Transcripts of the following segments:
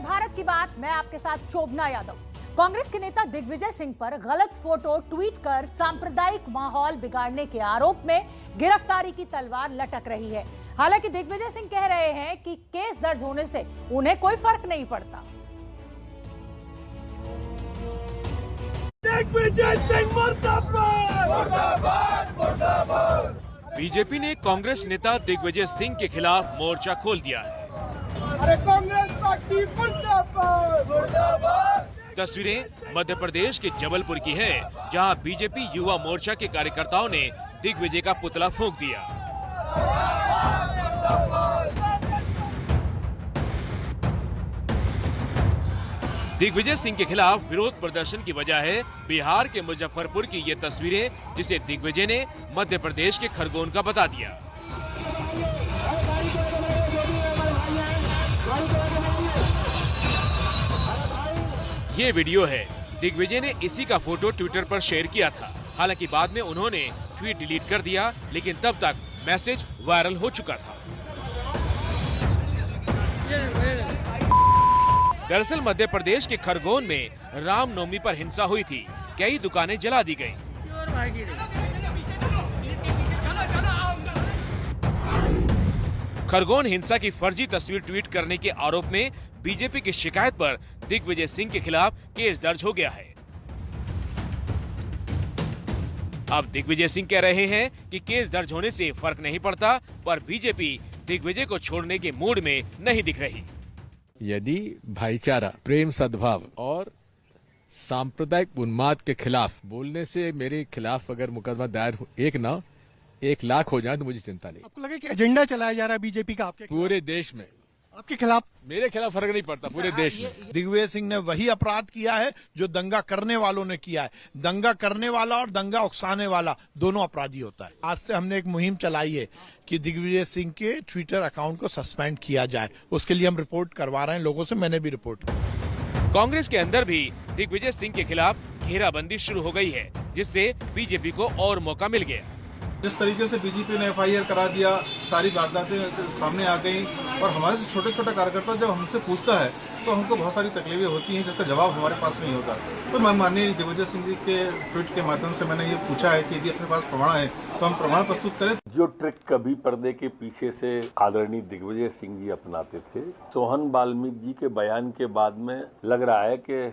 भारत की बात, मैं आपके साथ शोभना यादव। कांग्रेस के नेता दिग्विजय सिंह पर गलत फोटो ट्वीट कर सांप्रदायिक माहौल बिगाड़ने के आरोप में गिरफ्तारी की तलवार लटक रही है। हालांकि दिग्विजय सिंह कह रहे हैं कि केस दर्ज होने से उन्हें कोई फर्क नहीं पड़ता। दिग्विजय सिंह मुर्दाबाद, मुर्दाबाद, मुर्दाबाद। बीजेपी ने कांग्रेस नेता दिग्विजय सिंह के खिलाफ मोर्चा खोल दिया है। अरे कांग्रेस पार्टी मुर्दाबाद, मुर्दाबाद। तस्वीरें मध्य प्रदेश के जबलपुर की हैं, जहां बीजेपी युवा मोर्चा के कार्यकर्ताओं ने दिग्विजय का पुतला फूंक दिया। दिग्विजय सिंह के खिलाफ विरोध प्रदर्शन की वजह है बिहार के मुजफ्फरपुर की ये तस्वीरें, जिसे दिग्विजय ने मध्य प्रदेश के खरगोन का बता दिया। ये वीडियो है, दिग्विजय ने इसी का फोटो ट्विटर पर शेयर किया था। हालांकि बाद में उन्होंने ट्वीट डिलीट कर दिया, लेकिन तब तक मैसेज वायरल हो चुका था। दरअसल मध्य प्रदेश के खरगोन में रामनवमी पर हिंसा हुई थी। कई दुकानें जला दी गईं। खरगोन हिंसा की फर्जी तस्वीर ट्वीट करने के आरोप में बीजेपी की शिकायत पर दिग्विजय सिंह के खिलाफ केस दर्ज हो गया है। अब दिग्विजय सिंह कह रहे हैं कि केस दर्ज होने से फर्क नहीं पड़ता, पर बीजेपी दिग्विजय को छोड़ने के मूड में नहीं दिख रही। यदि भाईचारा, प्रेम, सद्भाव और सांप्रदायिक उन्माद के खिलाफ बोलने से मेरे खिलाफ अगर मुकदमा दायर 1 लाख हो जाए तो मुझे चिंता नहीं। आपको लगे कि एजेंडा चलाया जा रहा है बीजेपी का आपके पूरे देश में? आपके खिलाफ? मेरे खिलाफ फर्क नहीं पड़ता, पूरे देश में। दिग्विजय सिंह ने वही अपराध किया है जो दंगा करने वालों ने किया है। दंगा करने वाला और दंगा उकसाने वाला दोनों अपराधी होता है। आज से हमने एक मुहिम चलाई है कि दिग्विजय सिंह के ट्विटर अकाउंट को सस्पेंड किया जाए। उसके लिए हम रिपोर्ट करवा रहे हैं लोगों से, मैंने भी रिपोर्ट की। कांग्रेस के अंदर भी दिग्विजय सिंह के खिलाफ घेराबंदी शुरू हो गई है, जिससे बीजेपी को और मौका मिल गया। जिस तरीके से बीजेपी ने FIR करा दिया, सारी वारदातें सामने आ गई और हमारे से छोटे छोटे कार्यकर्ता जब हमसे पूछता है तो हमको बहुत सारी तकलीफें होती हैं, जिसका जवाब हमारे पास नहीं होता। तो मैं माननीय दिग्विजय सिंह जी के ट्वीट के माध्यम से मैंने ये पूछा है कि यदि अपने पास प्रमाण है तो हम प्रमाण प्रस्तुत करें। जो ट्रिक कभी पर्दे के पीछे से आदरणीय दिग्विजय सिंह जी अपनाते थे, सोहन बाल्मीकि जी के बयान के बाद में लग रहा है कि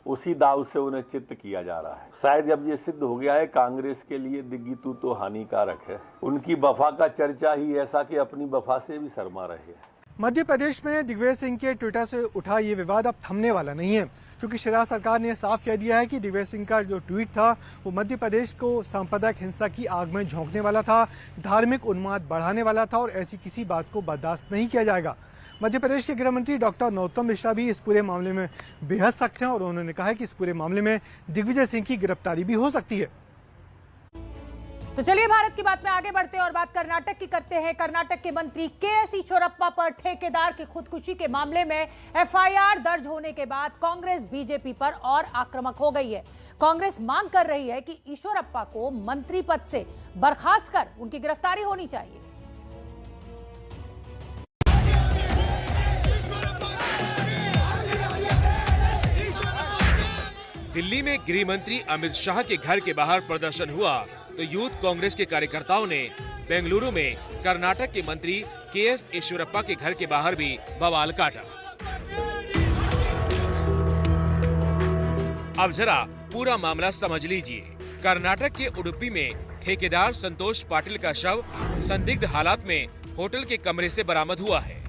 उसी दाव से उन्हें चित्त किया जा रहा है। शायद जब ये सिद्ध हो गया है कांग्रेस के लिए दिग्गी तू तो हानिकारक है। उनकी वफा का चर्चा ही ऐसा कि अपनी वफा से भी शर्मा रहे। मध्य प्रदेश में दिग्विजय सिंह के ट्विटर से उठा ये विवाद अब थमने वाला नहीं है, क्योंकि शिवराज सरकार ने साफ कह दिया है कि दिग्विजय सिंह का जो ट्वीट था वो मध्य प्रदेश को सांप्रदायिक हिंसा की आग में झोंकने वाला था, धार्मिक उन्माद बढ़ाने वाला था और ऐसी किसी बात को बर्दाश्त नहीं किया जाएगा। मध्य प्रदेश के गृह मंत्री डॉक्टर नरोत्तम मिश्रा भी इस पूरे मामले में बेहद सख्त हैं और उन्होंने कहा है कि इस पूरे मामले में दिग्विजय सिंह की गिरफ्तारी भी हो सकती है। तो चलिए भारत की बात में आगे बढ़ते हैं और बात कर्नाटक की करते हैं। कर्नाटक के मंत्री KS ईश्वरप्पा पर ठेकेदार की खुदकुशी के मामले में FIR दर्ज होने के बाद कांग्रेस बीजेपी पर और आक्रामक हो गई है। कांग्रेस मांग कर रही है कि ईश्वरप्पा को मंत्री पद से बर्खास्त कर उनकी गिरफ्तारी होनी चाहिए। दिल्ली में गृह मंत्री अमित शाह के घर के बाहर प्रदर्शन हुआ तो यूथ कांग्रेस के कार्यकर्ताओं ने बेंगलुरु में कर्नाटक के मंत्री KS ईश्वरप्पा के घर के बाहर भी बवाल काटा। अब जरा पूरा मामला समझ लीजिए। कर्नाटक के उडुपी में ठेकेदार संतोष पाटिल का शव संदिग्ध हालात में होटल के कमरे से बरामद हुआ है।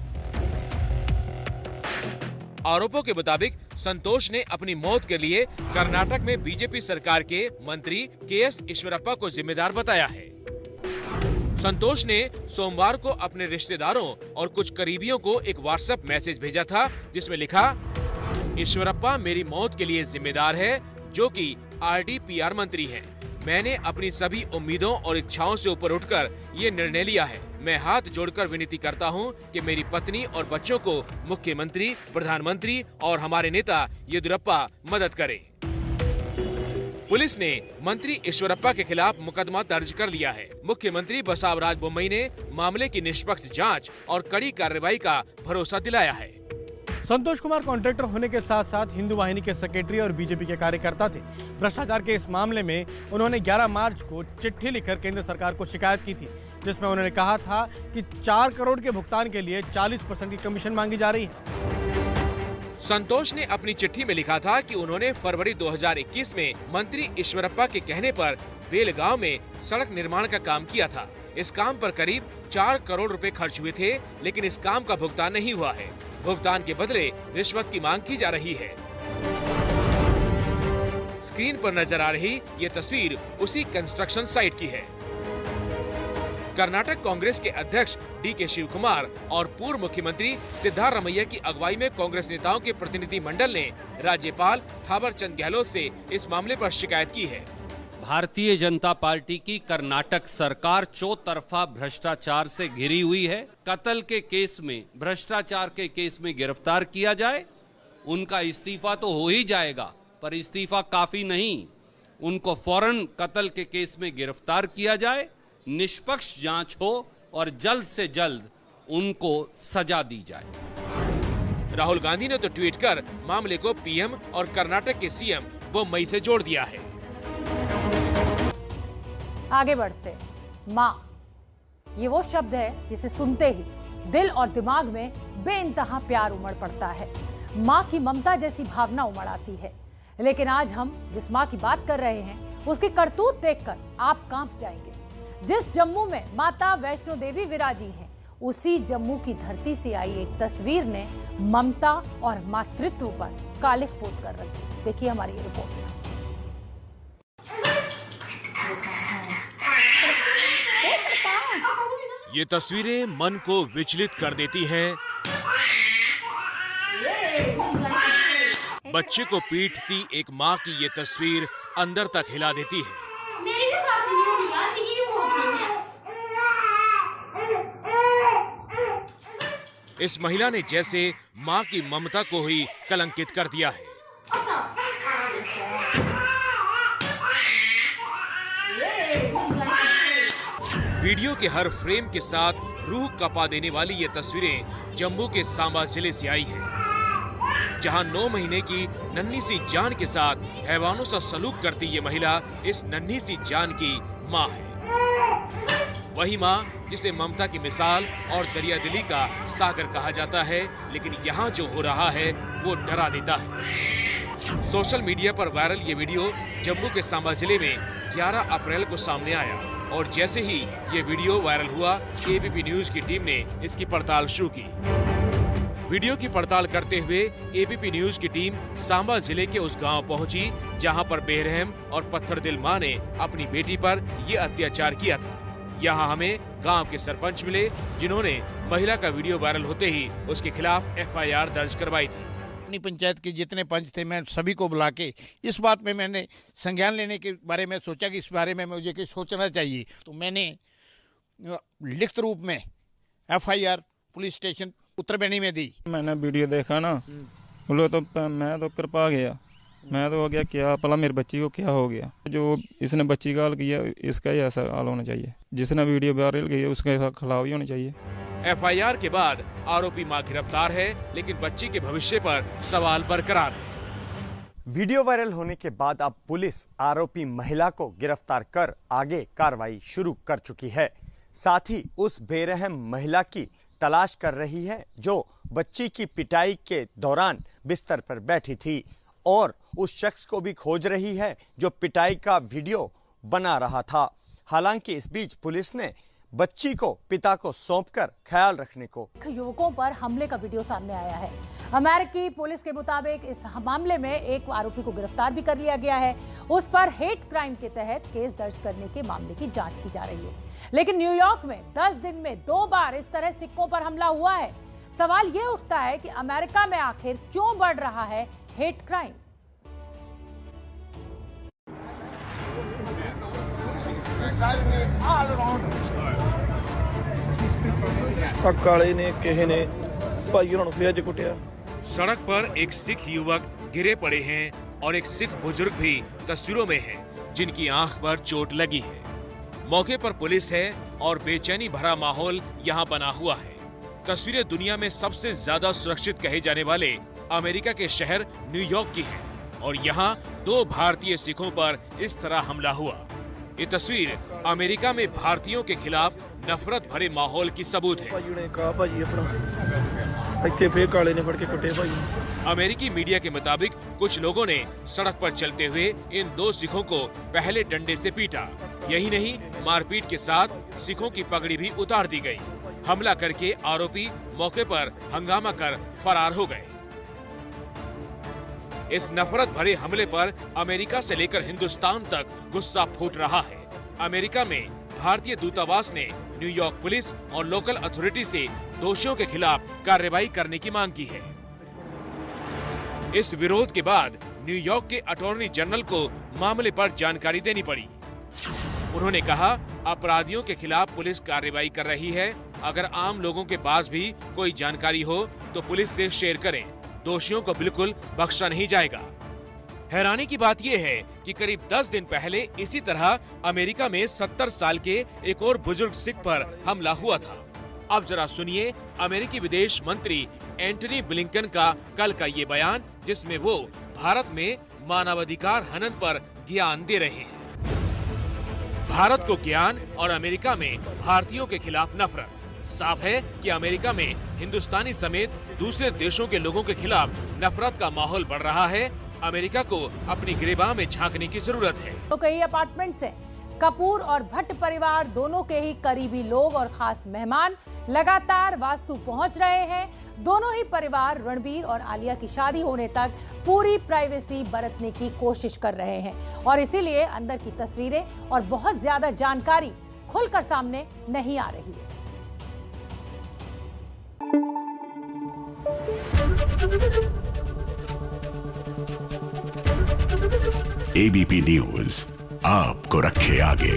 आरोपों के मुताबिक संतोष ने अपनी मौत के लिए कर्नाटक में बीजेपी सरकार के मंत्री KS ईश्वरप्पा को जिम्मेदार बताया है। संतोष ने सोमवार को अपने रिश्तेदारों और कुछ करीबियों को एक व्हाट्सएप मैसेज भेजा था, जिसमें लिखा, ईश्वरप्पा मेरी मौत के लिए जिम्मेदार है, जो कि RDPR मंत्री हैं। मैंने अपनी सभी उम्मीदों और इच्छाओं से ऊपर उठकर ये निर्णय लिया है। मैं हाथ जोड़कर विनती करता हूं कि मेरी पत्नी और बच्चों को मुख्यमंत्री, प्रधानमंत्री और हमारे नेता येदियुरप्पा मदद करें। पुलिस ने मंत्री ईश्वरप्पा के खिलाफ मुकदमा दर्ज कर लिया है। मुख्यमंत्री बसवराज बोम्मई ने मामले की निष्पक्ष जांच और कड़ी कार्रवाई का भरोसा दिलाया है। संतोष कुमार कॉन्ट्रैक्टर होने के साथ साथ हिंदू वाहिनी के सेक्रेटरी और बीजेपी के कार्यकर्ता थे। भ्रष्टाचार के इस मामले में उन्होंने 11 मार्च को चिट्ठी लिखकर केंद्र सरकार को शिकायत की थी, जिसमें उन्होंने कहा था कि 4 करोड़ के भुगतान के लिए 40% की कमीशन मांगी जा रही है। संतोष ने अपनी चिट्ठी में लिखा था कि उन्होंने फरवरी 2021 में मंत्री ईश्वरप्पा के कहने पर बेलगांव में सड़क निर्माण का काम किया था। इस काम पर करीब 4 करोड़ रुपए खर्च हुए थे, लेकिन इस काम का भुगतान नहीं हुआ है। भुगतान के बदले रिश्वत की मांग की जा रही है। स्क्रीन पर नजर आ रही ये तस्वीर उसी कंस्ट्रक्शन साइट की है। कर्नाटक कांग्रेस के अध्यक्ष डी.के. शिव कुमार और पूर्व मुख्यमंत्री सिद्धारमैया की अगुवाई में कांग्रेस नेताओं के प्रतिनिधि मंडल ने राज्यपाल थावरचंद गहलोत से इस मामले पर शिकायत की है। भारतीय जनता पार्टी की कर्नाटक सरकार चौतरफा भ्रष्टाचार से घिरी हुई है। कत्ल के केस में, भ्रष्टाचार के केस में गिरफ्तार किया जाए, उनका इस्तीफा तो हो ही जाएगा, पर इस्तीफा काफी नहीं, उनको फौरन कत्ल के केस में गिरफ्तार किया जाए, निष्पक्ष जांच हो और जल्द से जल्द उनको सजा दी जाए। राहुल गांधी ने तो ट्वीट कर मामले को पीएम और कर्नाटक के सीएम मुंबई से जोड़ दिया है। आगे बढ़ते, माँ, ये वो शब्द है जिसे सुनते ही दिल और दिमाग में बेइंतहा प्यार उमड़ पड़ता है। माँ की ममता जैसी भावना उमड़ आती है। लेकिन आज हम जिस माँ की बात कर रहे हैं, उसकी करतूत देखकर आप कांप जाएंगे। जिस जम्मू में माता वैष्णो देवी विराजी हैं, उसी जम्मू की धरती से आई एक तस्वीर ने ममता और मातृत्व पर कालिख पोत कर रखी। देखिए हमारी ये रिपोर्ट। ये तस्वीरें मन को विचलित कर देती हैं। बच्चे को पीटती एक माँ की ये तस्वीर अंदर तक हिला देती है। इस महिला ने जैसे माँ की ममता को ही कलंकित कर दिया है। वीडियो के हर फ्रेम के साथ रूह कपा देने वाली ये तस्वीरें जम्मू के सांबा जिले से आई हैं, जहां 9 महीने की नन्ही सी जान के साथ हैवानों सा सलूक करती ये महिला इस नन्ही सी जान की माँ है। वही माँ जिसे ममता की मिसाल और दरियादिली का सागर कहा जाता है, लेकिन यहाँ जो हो रहा है वो डरा देता है। सोशल मीडिया पर वायरल ये वीडियो जम्मू के सांबा जिले में 11 अप्रैल को सामने आया और जैसे ही ये वीडियो वायरल हुआ, एबीपी न्यूज की टीम ने इसकी पड़ताल शुरू की। वीडियो की पड़ताल करते हुए एबीपी न्यूज की टीम सांबा जिले के उस गांव पहुंची जहां पर बेरहम और पत्थरदिल मां ने अपनी बेटी पर ये अत्याचार किया था। यहां हमें गांव के सरपंच मिले, जिन्होंने महिला का वीडियो वायरल होते ही उसके खिलाफ एफआईआर दर्ज करवाई थी। अपनी पंचायत के जितने पंच थे, मैं सभी को बुला के इस बात में मैंने संज्ञान लेने के बारे में सोचा कि इस बारे में मुझे कुछ सोचना चाहिए। तो मैंने लिखित रूप में एफआईआर पुलिस स्टेशन उत्तरबेनी में दी। मैंने वीडियो देखा ना, बोलो तो मैं तो कृपा गया, मैं तो हो गया क्या पला मेरी बच्ची को क्या हो गया। जो इसने बच्ची का हाल किया, इसका ही ऐसा हाल होना चाहिए। जिसने वीडियो वायरल किया उसके खिलाफ ही होना चाहिए। एफआईआर के बाद आरोपी मां गिरफ्तार है, लेकिन बच्ची के भविष्य पर सवाल बरकरार है। वीडियो वायरल होने के बाद अब पुलिस आरोपी महिला को गिरफ्तार कर आगे कार्रवाई शुरू कर चुकी है। साथ ही उस बेरहम महिला की तलाश कर रही है जो बच्ची की पिटाई के दौरान बिस्तर पर बैठी थी, और उस शख्स को भी खोज रही है जो पिटाई का वीडियो बना रहा था। हालांकि इस बीच पुलिस ने बच्ची को पिता को सौंपकर ख्याल रखने को। युवकों पर हमले का वीडियो सामने आया है। अमेरिकी पुलिस के मुताबिक इस मामले में एक आरोपी को गिरफ्तार भी कर लिया गया है। उस पर हेट क्राइम के तहत केस दर्ज करने के मामले की जांच की जा रही है। लेकिन न्यूयॉर्क में 10 दिन में 2 बार इस तरह सिक्कों पर हमला हुआ है। सवाल ये उठता है कि अमेरिका में आखिर क्यों बढ़ रहा है हेट क्राइम। काले ने किसी ने भाई होना फिर कुटिया। सड़क पर एक सिख युवक गिरे पड़े हैं और एक सिख बुजुर्ग भी तस्वीरों में है, जिनकी आंख पर चोट लगी है। मौके पर पुलिस है और बेचैनी भरा माहौल यहाँ बना हुआ है। तस्वीरें दुनिया में सबसे ज्यादा सुरक्षित कहे जाने वाले अमेरिका के शहर न्यूयॉर्क की है और यहाँ 2 भारतीय सिखों पर इस तरह हमला हुआ। ये तस्वीर अमेरिका में भारतीयों के खिलाफ नफरत भरे माहौल की सबूत है। अमेरिकी मीडिया के मुताबिक कुछ लोगों ने सड़क पर चलते हुए इन 2 सिखों को पहले डंडे से पीटा। यही नहीं, मारपीट के साथ सिखों की पगड़ी भी उतार दी गई। हमला करके आरोपी मौके पर हंगामा कर फरार हो गए। इस नफरत भरे हमले पर अमेरिका से लेकर हिंदुस्तान तक गुस्सा फूट रहा है। अमेरिका में भारतीय दूतावास ने न्यूयॉर्क पुलिस और लोकल अथॉरिटी से दोषियों के खिलाफ कार्रवाई करने की मांग की है। इस विरोध के बाद न्यूयॉर्क के अटॉर्नी जनरल को मामले पर जानकारी देनी पड़ी। उन्होंने कहा, अपराधियों के खिलाफ पुलिस कार्रवाई कर रही है। अगर आम लोगों के पास भी कोई जानकारी हो तो पुलिस से शेयर करें। दोषियों को बिल्कुल बख्शा नहीं जाएगा। हैरानी की बात यह है कि करीब 10 दिन पहले इसी तरह अमेरिका में 70 साल के एक और बुजुर्ग सिख पर हमला हुआ था। अब जरा सुनिए अमेरिकी विदेश मंत्री एंटनी ब्लिंकन का कल का ये बयान, जिसमें वो भारत में मानवाधिकार हनन पर ध्यान दे रहे हैं। भारत को ज्ञान और अमेरिका में भारतीयों के खिलाफ नफरत। साफ है कि अमेरिका में हिंदुस्तानी समेत दूसरे देशों के लोगों के खिलाफ नफरत का माहौल बढ़ रहा है। अमेरिका को अपनी गिरेबान में झांकने की जरूरत है। तो कई अपार्टमेंट से कपूर और भट्ट परिवार दोनों के ही करीबी लोग और खास मेहमान लगातार वास्तु पहुंच रहे हैं। दोनों ही परिवार रणबीर और आलिया की शादी होने तक पूरी प्राइवेसी बरतने की कोशिश कर रहे हैं और इसीलिए अंदर की तस्वीरें और बहुत ज्यादा जानकारी खुलकर सामने नहीं आ रही है। एबीपी न्यूज आपको रखे आगे।